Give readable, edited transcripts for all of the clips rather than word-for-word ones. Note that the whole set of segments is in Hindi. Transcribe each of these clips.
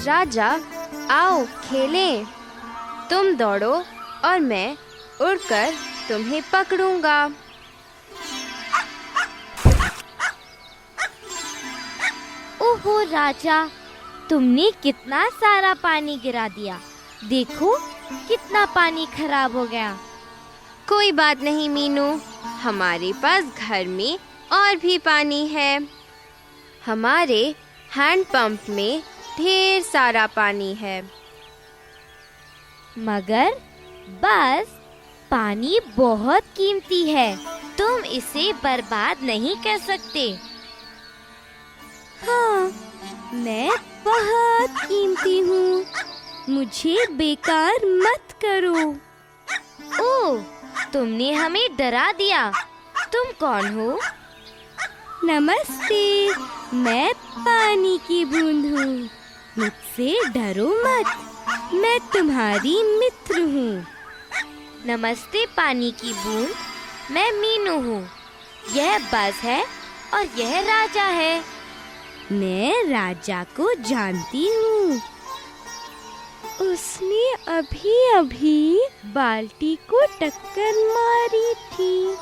राजा, आओ खेलें। तुम दौड़ो और मैं उड़कर तुम्हें पकड़ूंगा। ओहो राजा, तुमने कितना सारा पानी गिरा दिया। देखो कितना पानी खराब हो गया। कोई बात नहीं मीनू, हमारे पास घर में और भी पानी है। हमारे हैंडपंप में ढेर सारा पानी है। मगर बस पानी बहुत कीमती है, तुम इसे बर्बाद नहीं कर सकते। हाँ, मैं बहुत कीमती हूँ, मुझे बेकार मत करो। ओह, तुमने हमें डरा दिया। तुम कौन हो? नमस्ते, मैं पानी की बूंद हूँ। मुझसे डरो मत, मैं तुम्हारी मित्र हूँ। नमस्ते पानी की बूंद, मैं मीनू हूँ। यह बज़ है और यह राजा है। मैं राजा को जानती हूँ। उसने अभी-अभी बाल्टी को टक्कर मारी थी,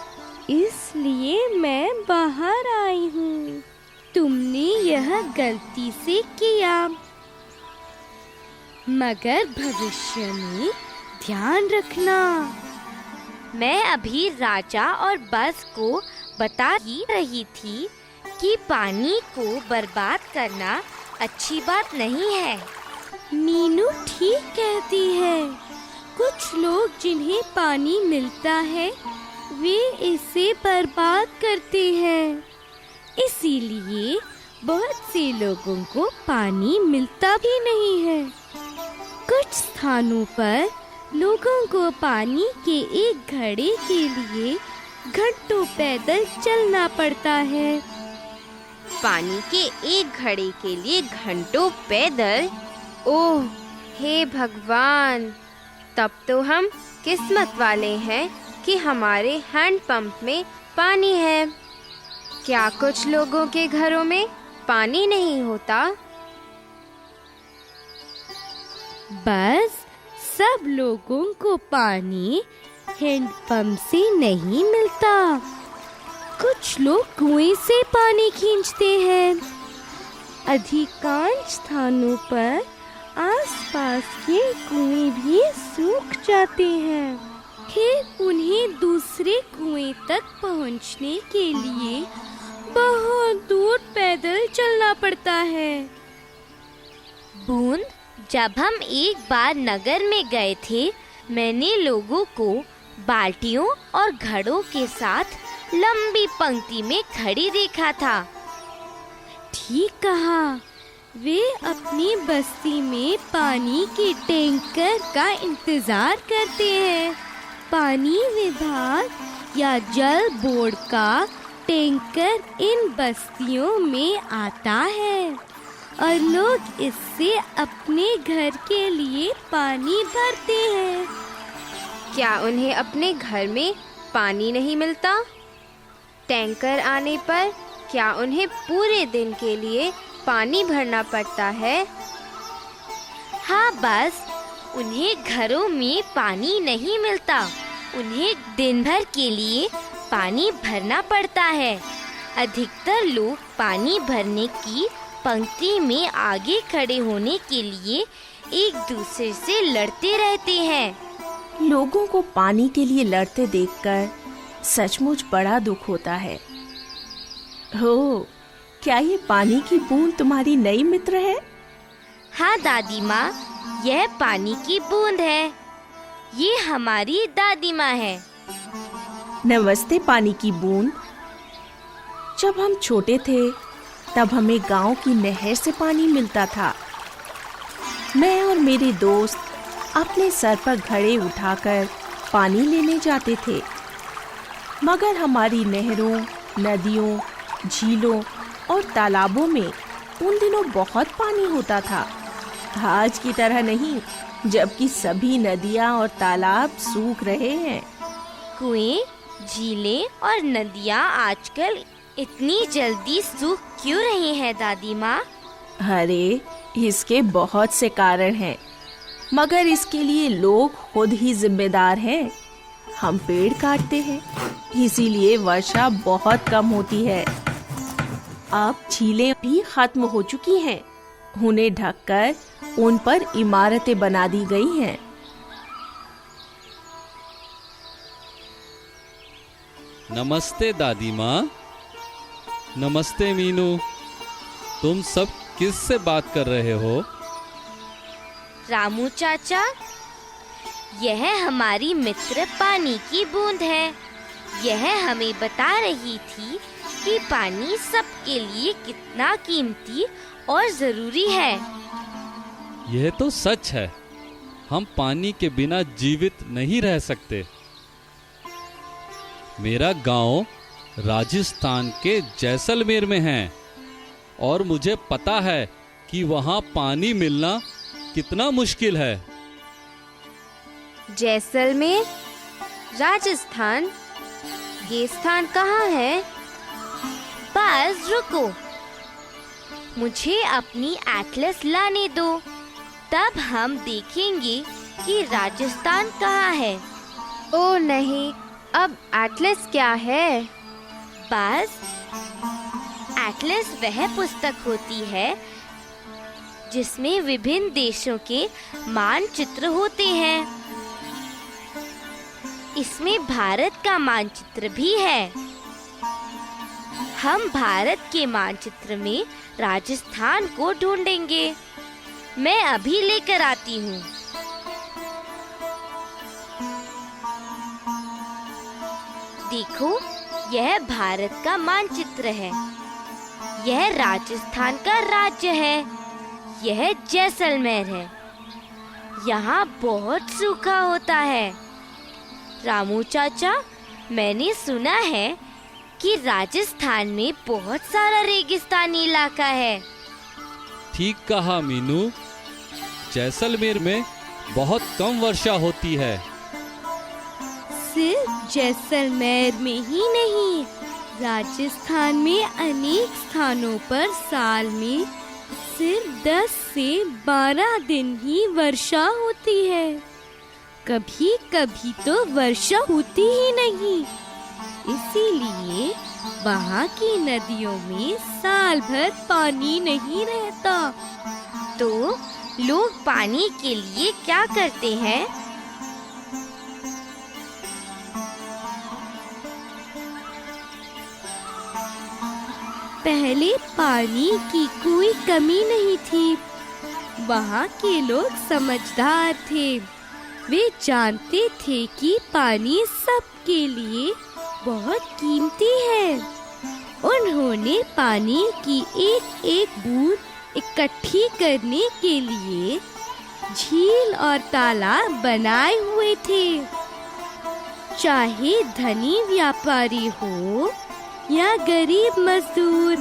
इसलिए मैं बाहर आई हूँ। तुमने यह गलती से किया, मगर भविष्य में ध्यान रखना। मैं अभी राजा और बज़ को बता ही रही थी कि पानी को बर्बाद करना अच्छी बात नहीं है। मीनू ठीक कहती है। कुछ लोग जिन्हें पानी मिलता है वे इसे बर्बाद करते हैं। इसीलिए बहुत से लोगों को पानी मिलता भी नहीं है। कुछ स्थानों पर लोगों को पानी के एक घड़े के लिए घंटों पैदल चलना पड़ता है। पानी के एक घड़े के लिए घंटों पैदल? ओह हे भगवान, तब तो हम किस्मत वाले हैं कि हमारे हैंडपंप में पानी है। क्या कुछ लोगों के घरों में पानी नहीं होता? बस सब लोगों को पानी हैंडपंप से नहीं मिलता। कुछ लोग कुएं से पानी खींचते हैं। अधिकांश स्थानों पर आसपास के कुएं भी सूख जाते हैं। फिर उन्हें दूसरे कुएं तक पहुंचने के लिए बहुत दूर पैदल चलना पड़ता है। बूंद, जब हम एक बार नगर में गए थे, मैंने लोगों को बाल्टियों और घड़ों के साथ लंबी पंक्ति में खड़ी देखा था। ठीक कहा, वे अपनी बस्ती में पानी के टैंकर का इंतजार करते हैं। पानी विभाग या जल बोर्ड का टैंकर इन बस्तियों में आता है और लोग इससे अपने घर के लिए पानी भरते हैं। क्या उन्हें अपने घर में पानी नहीं मिलता? टैंकर आने पर क्या उन्हें पूरे दिन के लिए पानी भरना पड़ता है? हाँ, बस उन्हें घरों में पानी नहीं मिलता। उन्हें दिन भर के लिए पानी भरना पड़ता है। अधिकतर लोग पानी भरने की पंक्ति में आगे खड़े होने के लिए एक दूसरे से लड़ते रहते हैं। लोगों को पानी के लिए लड़ते देखकर सचमुच बड़ा दुख होता है। हो, क्या ये पानी की बूंद तुम्हारी नई मित्र है? हाँ दादी माँ, यह पानी की बूंद है। ये हमारी दादी माँ है। नमस्ते पानी की बूंद। जब हम छोटे थे तब हमें गांव की नहर से पानी मिलता था। मैं और मेरे दोस्त अपने सर पर घड़े उठाकर पानी लेने जाते थे। मगर हमारी नहरों, नदियों, झीलों और तालाबों में उन दिनों बहुत पानी होता था। आज की तरह नहीं, जबकि सभी नदियाँ और तालाब सूख रहे हैं। कुएं, झीलें और नदियाँ आजकल इतनी जल्दी सूख क्यों रही हैं दादी माँ? अरे, इसके बहुत से कारण हैं, मगर इसके लिए लोग खुद ही जिम्मेदार हैं। हम पेड़ काटते हैं, इसीलिए वर्षा बहुत कम होती है। अब झीलें भी खत्म हो चुकी हैं, उन्हें ढककर उन पर इमारतें बना दी गई हैं। नमस्ते दादी माँ। नमस्ते मीनू। तुम सब किस से बात कर रहे हो? रामू चाचा, यह हमारी मित्र पानी की बूंद है। यह हमें बता रही थी कि पानी सबके लिए कितना कीमती और जरूरी है। यह तो सच है। हम पानी के बिना जीवित नहीं रह सकते। मेरा गांव राजस्थान के जैसलमेर में है और मुझे पता है कि वहां पानी मिलना कितना मुश्किल है। जैसलमेर, राजस्थान, ये स्थान कहाँ है? बस रुको, मुझे अपनी एटलस लाने दो, तब हम देखेंगे कि राजस्थान कहाँ है। ओ नहीं, अब एटलस क्या है? बस एटलस वह पुस्तक होती है जिसमें विभिन्न देशों के मानचित्र होते हैं। इसमें भारत का मानचित्र भी है। हम भारत के मानचित्र में राजस्थान को ढूंढेंगे। मैं अभी लेकर आती हूँ। देखो, यह भारत का मानचित्र है। यह राजस्थान का राज्य है। यह जैसलमेर है। यहाँ बहुत सूखा होता है। रामू चाचा, मैंने सुना है कि राजस्थान में बहुत सारा रेगिस्तानी इलाका है। ठीक कहा मीनू। जैसलमेर में बहुत कम वर्षा होती है। सिर्फ जैसलमेर में ही नहीं, राजस्थान में अनेक स्थानों पर साल में सिर्फ 10 से 12 दिन ही वर्षा होती है। कभी कभी तो वर्षा होती ही नहीं। इसीलिए वहाँ की नदियों में साल भर पानी नहीं रहता। तो लोग पानी के लिए क्या करते हैं? पहले पानी की कोई कमी नहीं थी। वहाँ के लोग समझदार थे। वे जानते थे कि पानी सबके लिए बहुत कीमती है। उन्होंने पानी की एक एक बूंद इकट्ठी करने के लिए झील और तालाब बनाए हुए थे। चाहे धनी व्यापारी हो या गरीब मजदूर,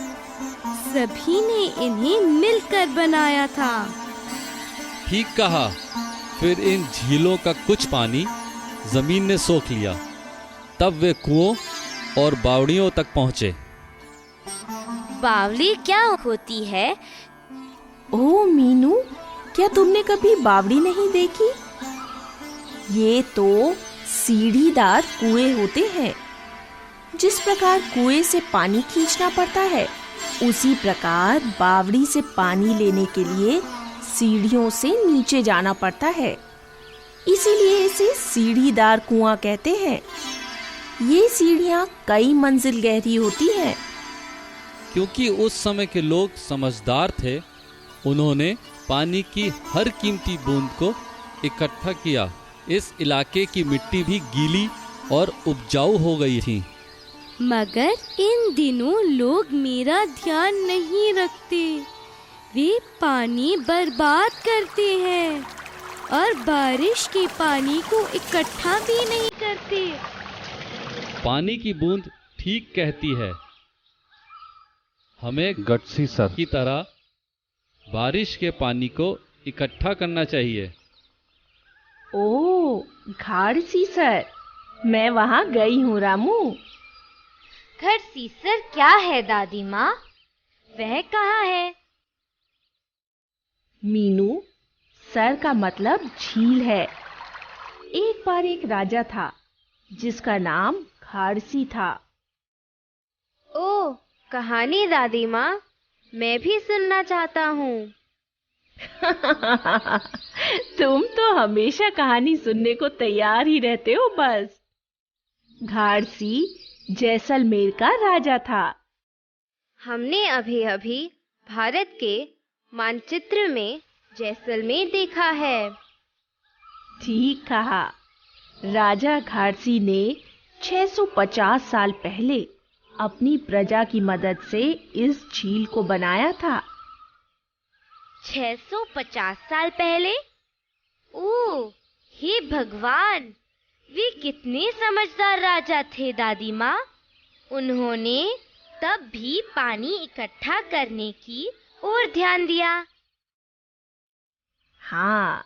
सभी ने इन्हें मिलकर बनाया था। ठीक कहा। फिर इन झीलों का कुछ पानी जमीन ने सोख लिया। तब वे कुओं और बावड़ियों तक पहुँचे। बावली क्या होती है? ओह मीनू, क्या तुमने कभी बावड़ी नहीं देखी? ये तो सीढ़ीदार कुएं होते हैं। जिस प्रकार कुएं से पानी खींचना पड़ता है, उसी प्रकार बावड़ी से पानी लेने के लिए सीढ़ियों से नीचे जाना पड़ता है। इसीलिए इसे सीढ़ीदार कुआं कहते हैं। ये सीढ़ियां कई मंजिल गहरी होती हैं। क्योंकि उस समय के लोग समझदार थे, उन्होंने पानी की हर कीमती बूंद को इकट्ठा किया। इस इलाके की मिट्टी भी गीली और उपजाऊ हो गई थी। मगर इन दिनों लोग मेरा ध्यान नहीं रखते। वे पानी बर्बाद करते हैं और बारिश के पानी को इकट्ठा भी नहीं करते। पानी की बूंद ठीक कहती है। हमें गटसी सर की तरह बारिश के पानी को इकट्ठा करना चाहिए। ओह, घाड़ सीसर, मैं वहाँ गई हूँ रामू। घर सीसर क्या है दादी माँ? वह कहाँ है? मीनू, सर का मतलब झील है। एक बार एक राजा था जिसका नाम घाड़सी था। ओह, कहानी दादी माँ, मैं भी सुनना चाहता हूँ। तुम तो हमेशा कहानी सुनने को तैयार ही रहते हो बस। घाड़सी जैसलमेर का राजा था। हमने अभी अभी भारत के मानचित्र में जैसलमेर देखा है। ठीक कहा। राजा घाड़सी ने 650 साल पहले अपनी प्रजा की मदद से इस झील को बनाया था। 650 साल पहले? ओह, हे भगवान, वे कितने समझदार राजा थे दादी माँ। उन्होंने तब भी पानी इकट्ठा करने की ओर ध्यान दिया। हाँ,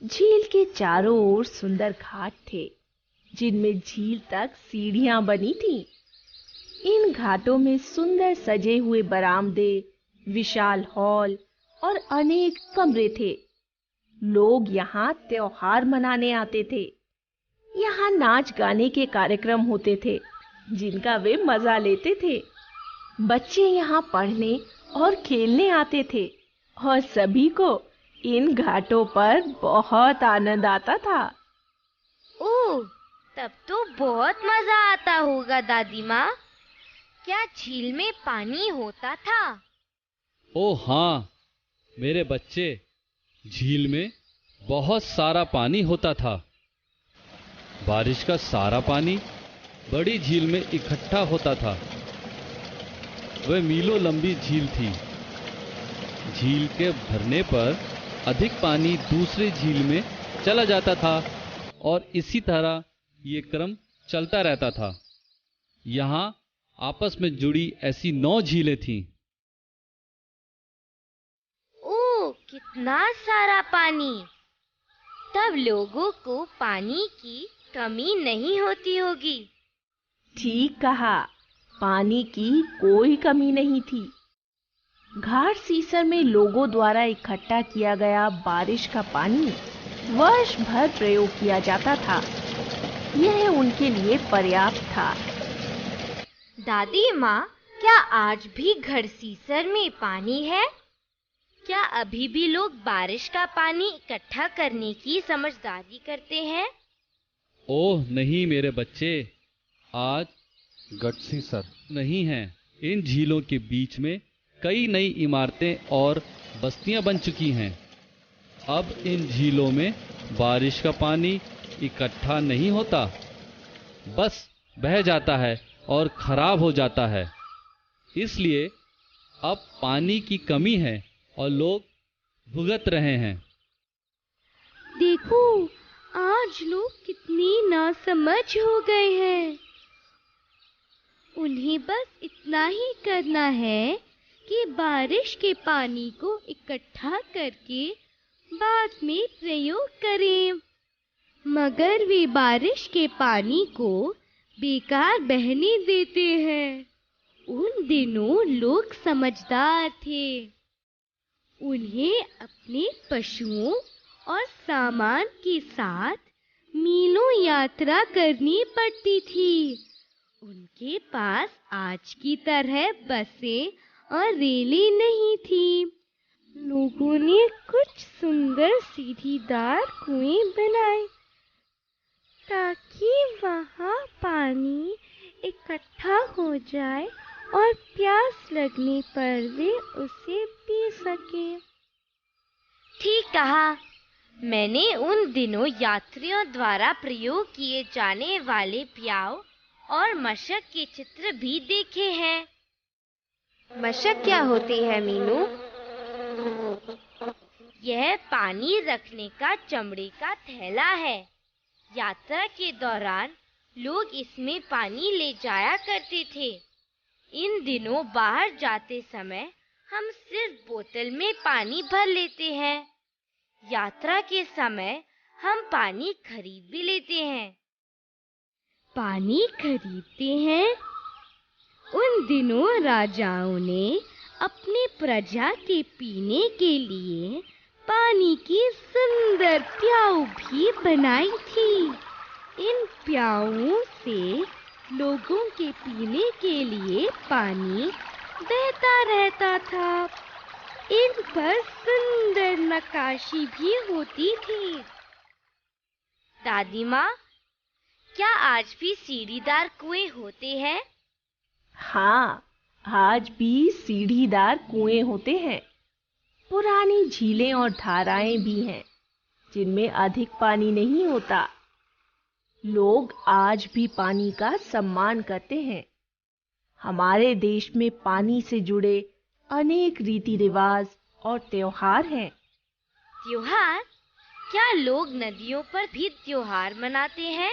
झील के चारों ओर सुंदर घाट थे जिनमें झील तक सीढ़ियां बनी थीं। इन घाटों में सुंदर सजे हुए बरामदे, विशाल हॉल और अनेक कमरे थे। लोग यहाँ त्योहार मनाने आते थे। यहाँ नाच गाने के कार्यक्रम होते थे जिनका वे मजा लेते थे। बच्चे यहाँ पढ़ने और खेलने आते थे और सभी को इन घाटों पर बहुत आनंद आता था। ओह, तब तो बहुत मजा आता होगा दादी माँ। क्या झील में पानी होता था? ओह हाँ मेरे बच्चे, झील में बहुत सारा पानी होता था। बारिश का सारा पानी बड़ी झील में इकट्ठा होता था। वह मीलों लंबी झील थी। झील के भरने पर अधिक पानी दूसरी झील में चला जाता था और इसी तरह ये क्रम चलता रहता था। यहाँ आपस में जुड़ी ऐसी 9 झीलें थीं। ओह, कितना सारा पानी! तब लोगों को पानी की कमी नहीं होती होगी। ठीक कहा, पानी की कोई कमी नहीं थी। घाट सीसर में लोगों द्वारा इकट्ठा किया गया बारिश का पानी वर्ष भर प्रयोग किया जाता था। यह उनके लिए पर्याप्त था। दादी माँ, क्या आज भी घड़सीसर में पानी है? क्या अभी भी लोग बारिश का पानी इकट्ठा करने की समझदारी करते हैं? ओह नहीं मेरे बच्चे, आज घड़सीसर नहीं है। इन झीलों के बीच में कई नई इमारतें और बस्तियां बन चुकी हैं। अब इन झीलों में बारिश का पानी इकट्ठा नहीं होता, बस बह जाता है और खराब हो जाता है। इसलिए अब पानी की कमी है और लोग भुगत रहे हैं। देखो, आज लोग कितने नासमझ हो गए हैं। उन्हें बस इतना ही करना है कि बारिश के पानी को इकट्ठा करके बाद में प्रयोग करें, मगर वे बारिश के पानी को बेकार बहने देते हैं। उन दिनों लोग समझदार थे। उन्हें अपने पशुओं और सामान के साथ मीलों यात्रा करनी पड़ती थी। उनके पास आज की तरह बसें और रेलें नहीं थी। लोगों ने कुछ सुंदर सीढ़ीदार कुएं बनाए ताकि वहां पानी इकट्ठा हो जाए और प्यास लगने पर वे उसे पी सके। ठीक कहा। मैंने उन दिनों यात्रियों द्वारा प्रयोग किए जाने वाले प्याऊ और मशक के चित्र भी देखे हैं। मशक क्या होती है मीनू? यह पानी रखने का चमड़े का थैला है। यात्रा के दौरान लोग इसमें पानी ले जाया करते थे। इन दिनों बाहर जाते समय हम सिर्फ बोतल में पानी भर लेते हैं। यात्रा के समय हम पानी खरीद भी लेते हैं। पानी खरीदते हैं? उन दिनों राजाओं ने अपने प्रजा के पीने के लिए पानी की सुंदर प्याऊ भी बनाई थी। इन प्याऊओं से लोगों के पीने के लिए पानी बहता रहता था। इन पर सुंदर नक्काशी भी होती थी। दादी माँ, क्या आज भी सीढ़ीदार कुएं होते हैं? हाँ, आज भी सीढ़ीदार कुएं होते हैं। पुरानी झीलें और धाराएं भी हैं जिनमें अधिक पानी नहीं होता। लोग आज भी पानी का सम्मान करते हैं। हमारे देश में पानी से जुड़े अनेक रीति रिवाज और त्योहार हैं। त्योहार? क्या लोग नदियों पर भी त्योहार मनाते हैं?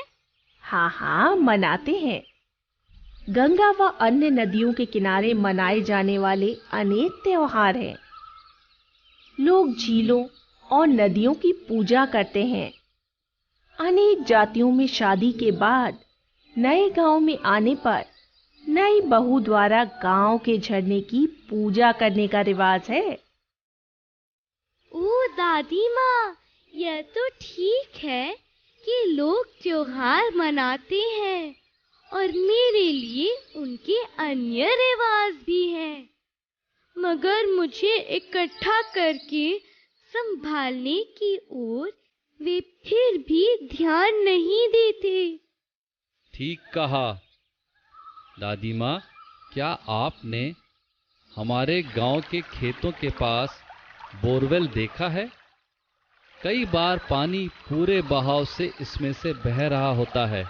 हाँ, मनाते हैं। गंगा व अन्य नदियों के किनारे मनाए जाने वाले अनेक त्योहार हैं। लोग झीलों और नदियों की पूजा करते हैं। अनेक जातियों में शादी के बाद नए गांव में आने पर नई बहू द्वारा गांव के झरने की पूजा करने का रिवाज है। ओ दादी माँ, यह तो ठीक है कि लोग त्योहार मनाते हैं और मेरे लिए उनके अन्य रिवाज भी हैं, मगर मुझे इकट्ठा करके संभालने की ओर वे फिर भी ध्यान नहीं देते। ठीक कहा दादी माँ। क्या आपने हमारे गांव के खेतों के पास बोरवेल देखा है? कई बार पानी पूरे बहाव से इसमें से बह रहा होता है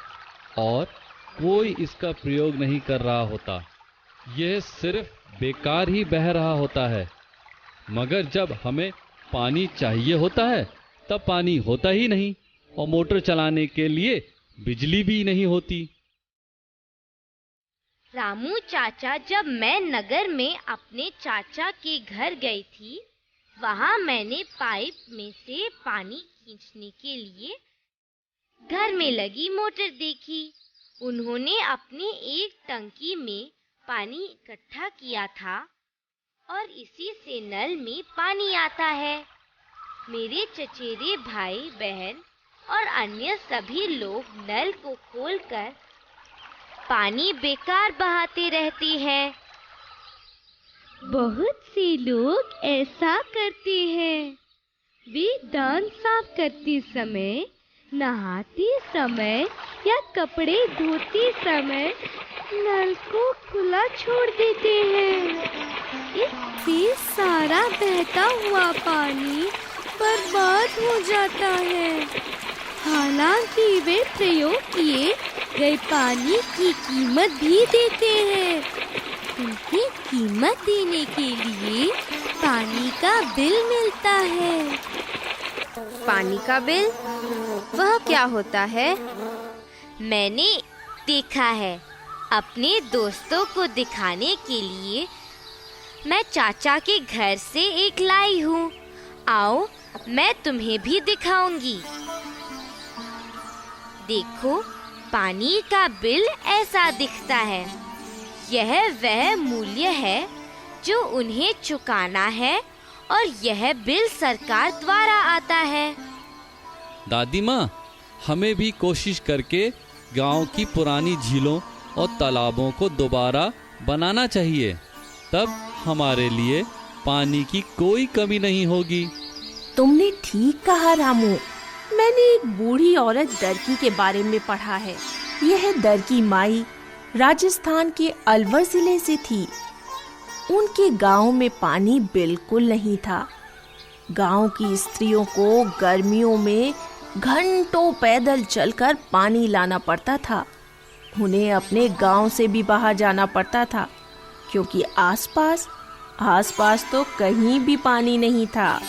और कोई इसका प्रयोग नहीं कर रहा होता। यह सिर्फ बेकार ही बह रहा होता है। मगर जब हमें पानी चाहिए होता है तब पानी होता ही नहीं और मोटर चलाने के लिए बिजली भी नहीं होती। रामू चाचा, जब मैं नगर में अपने चाचा के घर गई थी, वहाँ मैंने पाइप में से पानी खींचने के लिए घर में लगी मोटर देखी। उन्होंने अपने एक टंकी में पानी इकट्ठा किया था और इसी से नल में पानी आता है। मेरे चचेरे भाई बहन और अन्य सभी लोग नल को खोलकर पानी बेकार बहाते रहते हैं। बहुत से लोग ऐसा करते हैं। वे दांत साफ करते समय, नहाते समय या कपड़े धोते समय नल को खुला छोड़ देते हैं। इससे सारा बहता हुआ पानी बर्बाद हो जाता है। हालांकि वे प्रयोग किए गए पानी की कीमत भी देते हैं। उनकी कीमत देने के लिए पानी का बिल मिलता है। पानी का बिल? वह क्या होता है? मैंने देखा है। अपने दोस्तों को दिखाने के लिए मैं चाचा के घर से एक लाई हूँ। आओ, मैं तुम्हें भी दिखाऊंगी। देखो, पानी का बिल ऐसा दिखता है। यह वह मूल्य है जो उन्हें चुकाना है और यह बिल सरकार द्वारा आता है। दादी माँ, हमें भी कोशिश करके गांव की पुरानी झीलों और तालाबों को दोबारा बनाना चाहिए। तब हमारे लिए पानी की कोई कमी नहीं होगी। तुमने ठीक कहा रामू। मैंने एक बूढ़ी औरत दरकी के बारे में पढ़ा है। यह दरकी माई राजस्थान के अलवर जिले से थी। उनके गांव में पानी बिल्कुल नहीं था। गांव की स्त्रियों को गर्मियों में घंटों पैदल चलकर पानी लाना पड़ता था। उन्हें अपने गांव से भी बाहर जाना पड़ता था क्योंकि आसपास तो कहीं भी पानी नहीं था।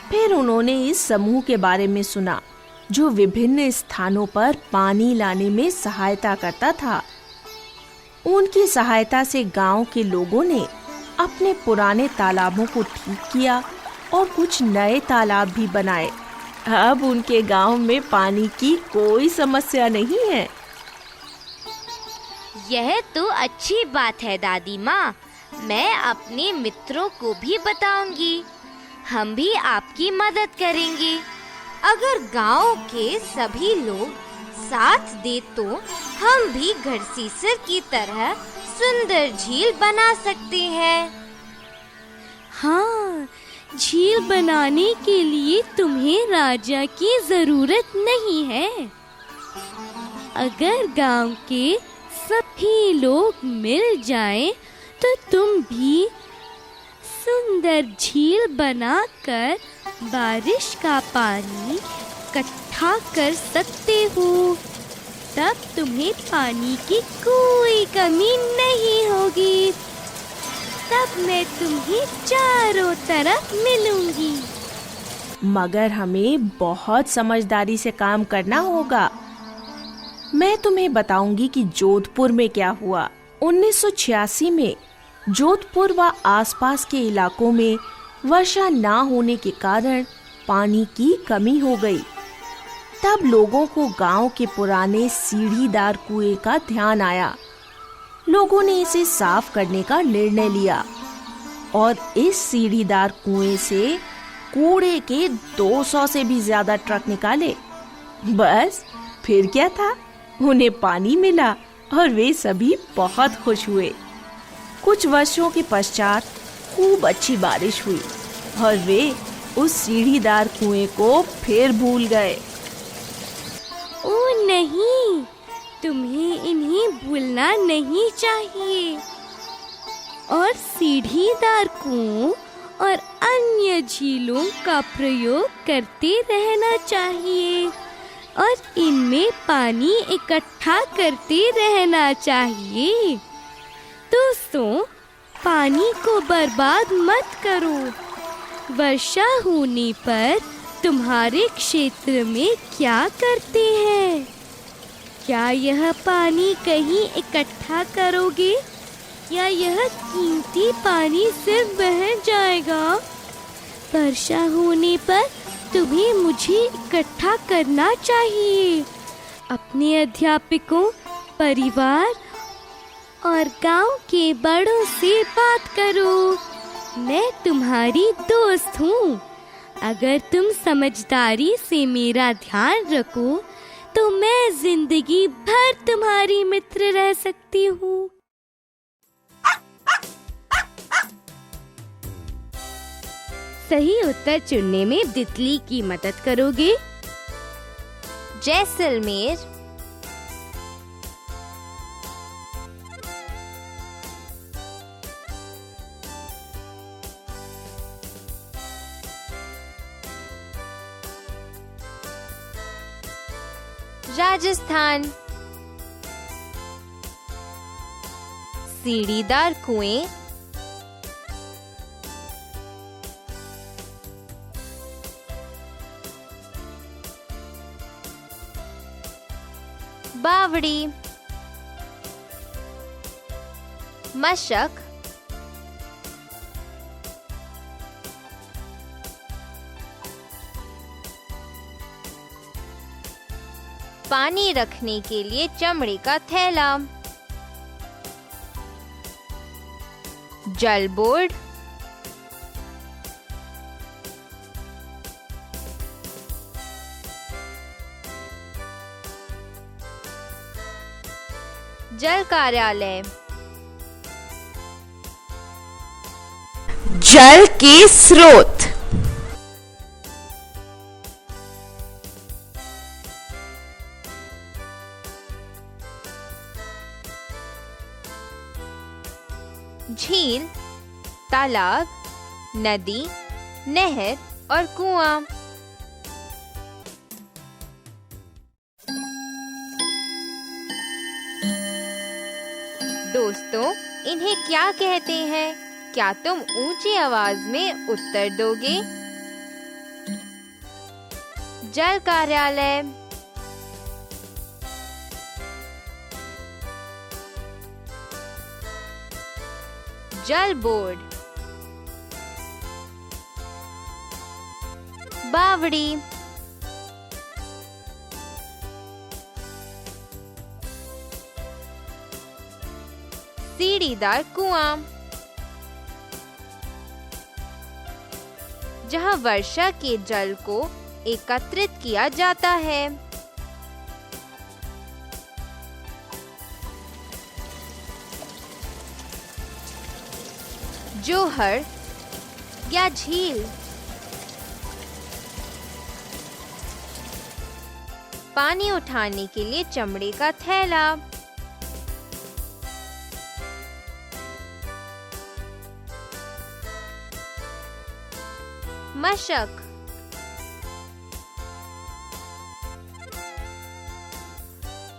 फिर उन्होंने इस समूह के बारे में सुना जो विभिन्न स्थानों पर पानी लाने में सहायता करता था। उनकी सहायता से गांव के लोगों ने अपने पुराने तालाबों को ठीक किया और कुछ नए तालाब भी बनाए। अब उनके गांव में पानी की कोई समस्या नहीं है। यह तो अच्छी बात है दादी माँ। मैं अपने मित्रों को भी बताऊंगी। हम भी आपकी मदद करेंगे। अगर गांव के सभी लोग साथ दे तो हम भी घड़सीसर की तरह सुंदर झील बना सकते हैं। हाँ, झील बनाने के लिए तुम्हें राजा की जरूरत नहीं है। अगर गांव के सभी लोग मिल जाएं, तो तुम भी सुंदर झील बनाकर बारिश का पानी इकट्ठा कर सकते हो। तब तुम्हें पानी की कोई कमी नहीं होगी। तब मैं तुम्हें चारों तरफ मिलूंगी। मगर हमें बहुत समझदारी से काम करना होगा। मैं तुम्हें बताऊंगी कि जोधपुर में क्या हुआ। 1986 में जोधपुर व आसपास के इलाकों में वर्षा ना होने के कारण पानी की कमी हो गई। तब लोगों को गांव के पुराने सीढ़ीदार कुएं का ध्यान आया। लोगों ने इसे साफ करने का निर्णय लिया और इस सीढ़ीदार कुएं से कूड़े के 200 से भी ज्यादा ट्रक निकाले। बस फिर क्या था, उन्हें पानी मिला और वे सभी बहुत खुश हुए। कुछ वर्षों के पश्चात खूब अच्छी बारिश हुई और वे उस सीढ़ीदार कुएं को फिर भूल गए। ओ नहीं, तुम्हें इन्हें भूलना नहीं चाहिए और सीढ़ीदार कुओं और अन्य झीलों का प्रयोग करते रहना चाहिए और इनमें पानी इकट्ठा करते रहना चाहिए। दोस्तों, पानी को बर्बाद मत करो। वर्षा होने पर तुम्हारे क्षेत्र में क्या करते हैं? क्या यह पानी कहीं इकट्ठा करोगे या यह कीमती पानी सिर्फ बह जाएगा? वर्षा होने पर तुम्हें मुझे इकट्ठा करना चाहिए। अपने अध्यापकों, परिवार और गांव के बड़ों से बात करो। मैं तुम्हारी दोस्त हूँ। अगर तुम समझदारी से मेरा ध्यान रखो तो मैं जिंदगी भर तुम्हारी मित्र रह सकती हूँ। सही उत्तर चुनने में तितली की मदद करोगे? जैसलमेर, राजस्थान। सीढ़ीदार कुएं, बावड़ी, मशक, पानी रखने के लिए चमड़े का थैला, जल बोर्ड, जल कार्यालय, जल के स्रोत, झील, तालाब, नदी, नहर और कुआं। दोस्तों, इन्हें क्या कहते हैं? क्या तुम ऊंची आवाज में उत्तर दोगे? जल कार्यालय, जल बोर्ड, बावड़ी, सीढ़ीदार कुआं। जहाँ वर्षा के जल को एकत्रित किया जाता है। जोहर या झील, पानी उठाने के लिए चमड़े का थैला। मशक,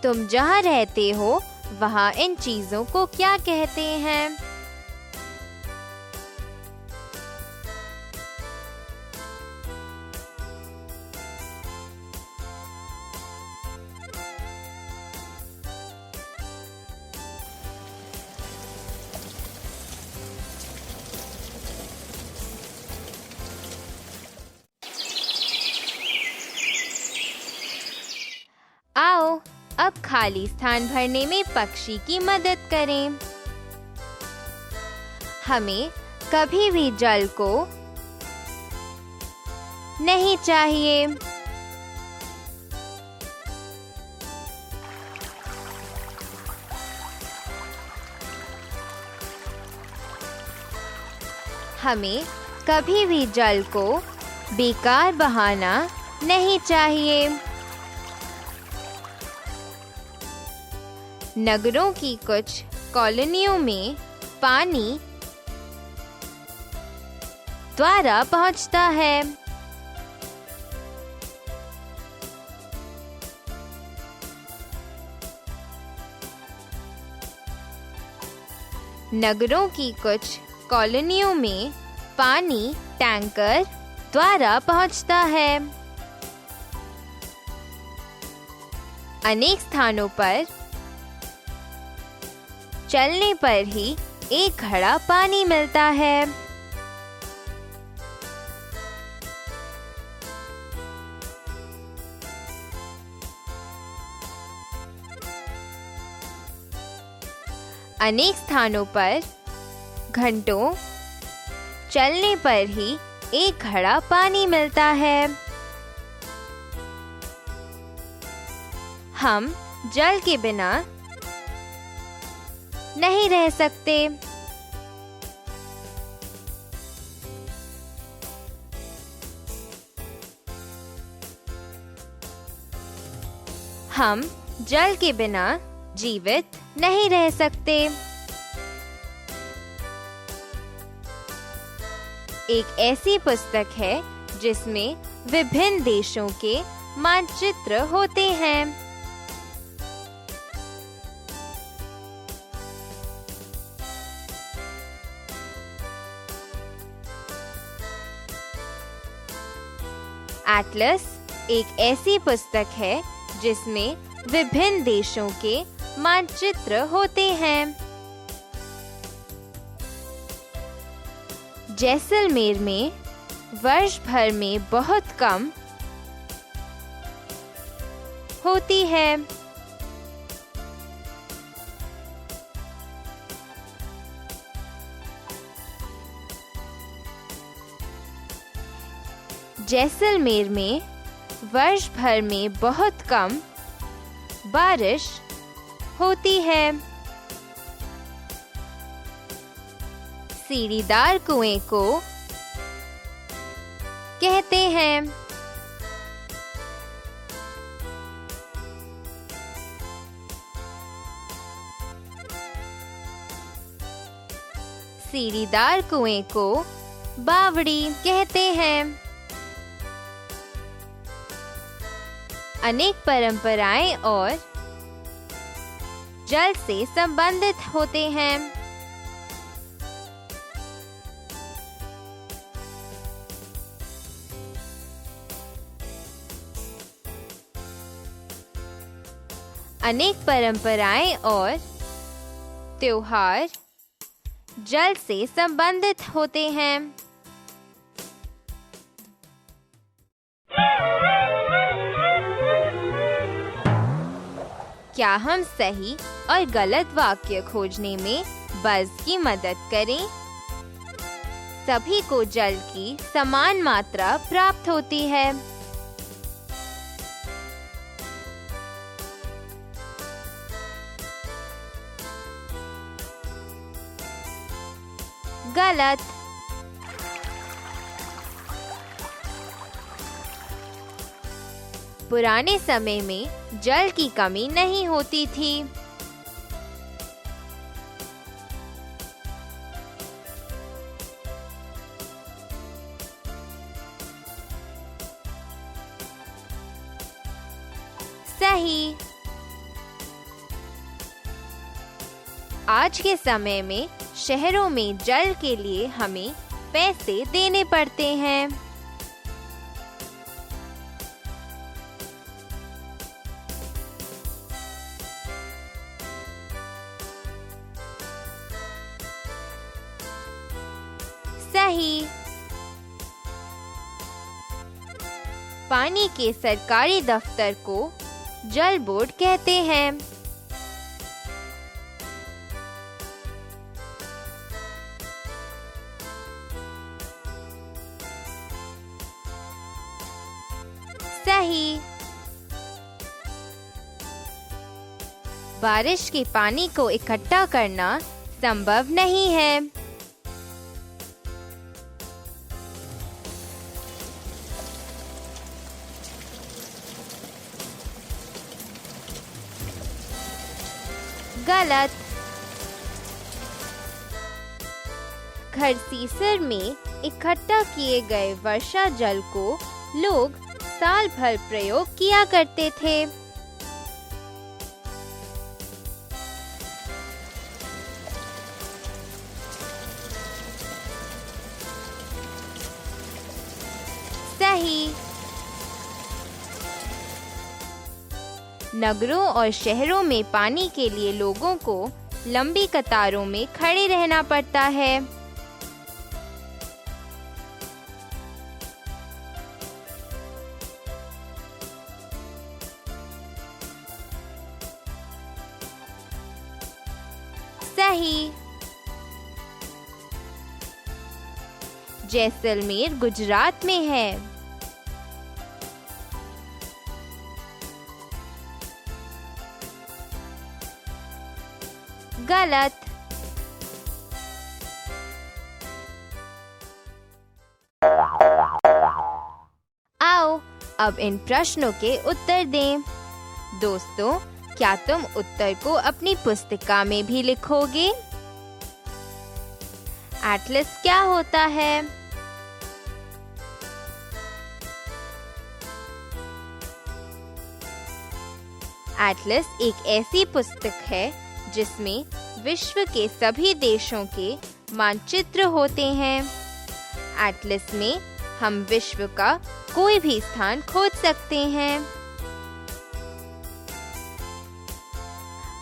तुम जहाँ रहते हो वहाँ इन चीजों को क्या कहते हैं? आओ अब खाली स्थान भरने में पक्षी की मदद करें। हमें कभी भी जल को नहीं चाहिए। हमें कभी भी जल को बेकार बहाना नहीं चाहिए। नगरों की कुछ कॉलोनियों में पानी द्वारा पहुंचता है। नगरों की कुछ कॉलोनियों में पानी टैंकर द्वारा पहुंचता है। अनेक स्थानों पर चलने पर ही एक घड़ा पानी मिलता है। अनेक स्थानों पर घंटों चलने पर ही एक घड़ा पानी मिलता है। हम जल के बिना नहीं रह सकते। हम जल के बिना जीवित नहीं रह सकते। एक ऐसी पुस्तक है जिसमें विभिन्न देशों के मानचित्र होते हैं। एटलस एक ऐसी पुस्तक है जिसमें विभिन्न देशों के मानचित्र होते हैं। जैसलमेर में वर्ष भर में बहुत कम होती है। जैसलमेर में वर्ष भर में बहुत कम बारिश होती है। सीढ़ीदार कुएं को कहते हैं। सीढ़ीदार कुएं को बावड़ी कहते हैं। अनेक परंपराएं और जल से संबंधित होते हैं। अनेक परंपराएं और त्योहार जल से संबंधित होते हैं। क्या हम सही और गलत वाक्य खोजने में बज़ की मदद करें? सभी को जल की समान मात्रा प्राप्त होती है। गलत। पुराने समय में जल की कमी नहीं होती थी। सही। आज के समय में शहरों में जल के लिए हमें पैसे देने पड़ते हैं। सही। पानी के सरकारी दफ्तर को जल बोर्ड कहते हैं। सही। बारिश के पानी को इकट्ठा करना संभव नहीं है। गलत। घरसीसर में इकट्ठा किए गए वर्षा जल को लोग साल भर प्रयोग किया करते थे। सही। नगरों और शहरों में पानी के लिए लोगों को लंबी कतारों में खड़े रहना पड़ता है। सही। जैसलमेर गुजरात में है। गलत। आओ अब इन प्रश्नों के उत्तर दें। दोस्तों, क्या तुम उत्तर को अपनी पुस्तिका में भी लिखोगे? एटलस क्या होता है? एटलस एक ऐसी पुस्तक है जिसमें विश्व के सभी देशों के मानचित्र होते हैं। एटलस में हम विश्व का कोई भी स्थान खोज सकते हैं।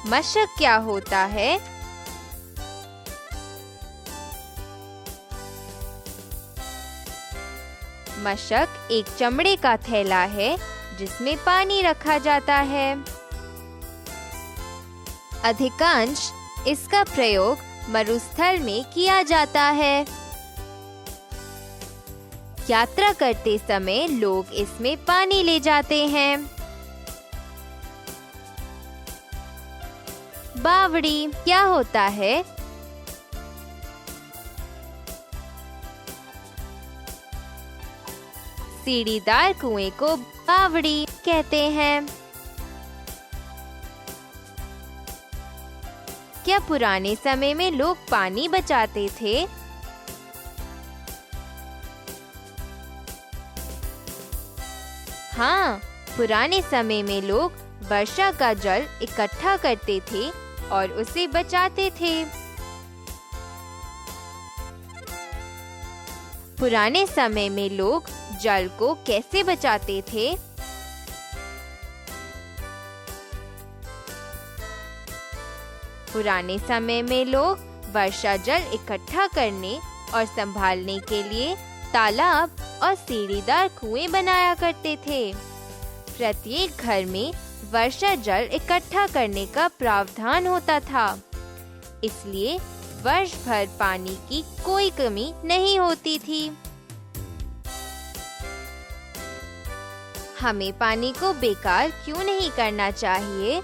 मशक क्या होता है? मशक एक चमड़े का थैला है जिसमें पानी रखा जाता है। अधिकांश इसका प्रयोग मरुस्थल में किया जाता है। यात्रा करते समय लोग इसमें पानी ले जाते हैं। बावड़ी क्या होता है? सीढ़ीदार कुएं को बावड़ी कहते हैं। क्या पुराने समय में लोग पानी बचाते थे? हाँ, पुराने समय में लोग वर्षा का जल इकट्ठा करते थे और उसे बचाते थे। पुराने समय में लोग जल को कैसे बचाते थे? पुराने समय में लोग वर्षा जल इकट्ठा करने और संभालने के लिए तालाब और सीढ़ीदार कुएं बनाया करते थे। प्रत्येक घर में वर्षा जल इकट्ठा करने का प्रावधान होता था, इसलिए वर्ष भर पानी की कोई कमी नहीं होती थी। हमें पानी को बेकार क्यों नहीं करना चाहिए?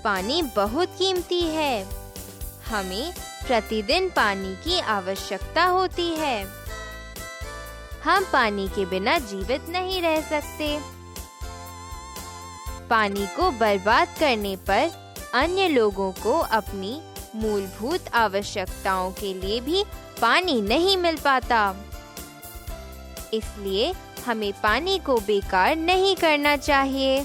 पानी बहुत कीमती है। हमें प्रतिदिन पानी की आवश्यकता होती है। हम पानी के बिना जीवित नहीं रह सकते। पानी को बर्बाद करने पर अन्य लोगों को अपनी मूलभूत आवश्यकताओं के लिए भी पानी नहीं मिल पाता। इसलिए हमें पानी को बेकार नहीं करना चाहिए।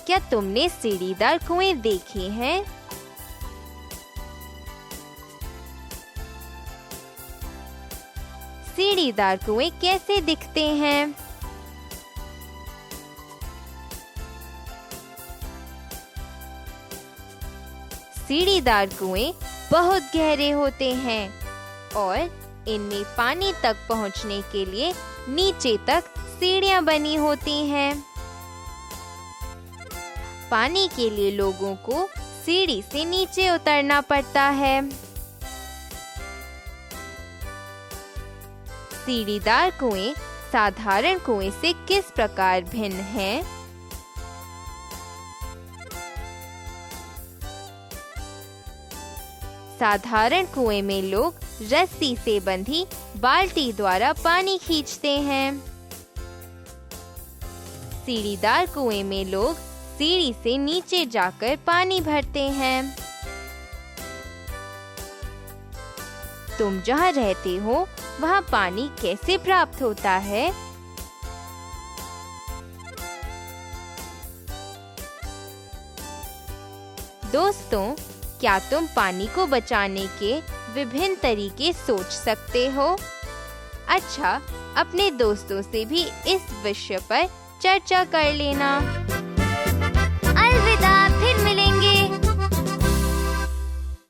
क्या तुमने सीढ़ीदार कुएं देखे हैं? सीढ़ीदार कुएं कैसे दिखते हैं? सीढ़ीदार कुएं बहुत गहरे होते हैं और इनमें पानी तक पहुंचने के लिए नीचे तक सीढ़ियां बनी होती हैं। पानी के लिए लोगों को सीढ़ी से नीचे उतरना पड़ता है। सीढ़ीदार कुएं साधारण कुएं से किस प्रकार भिन्न हैं? साधारण कुएं में लोग रस्सी से बंधी बाल्टी द्वारा पानी खींचते हैं। सीढ़ीदार कुएं में लोग सीढ़ी से नीचे जाकर पानी भरते हैं। तुम जहाँ रहते हो वहाँ पानी कैसे प्राप्त होता है? दोस्तों, क्या तुम पानी को बचाने के विभिन्न तरीके सोच सकते हो? अच्छा, अपने दोस्तों से भी इस विषय पर चर्चा कर लेना। अलविदा।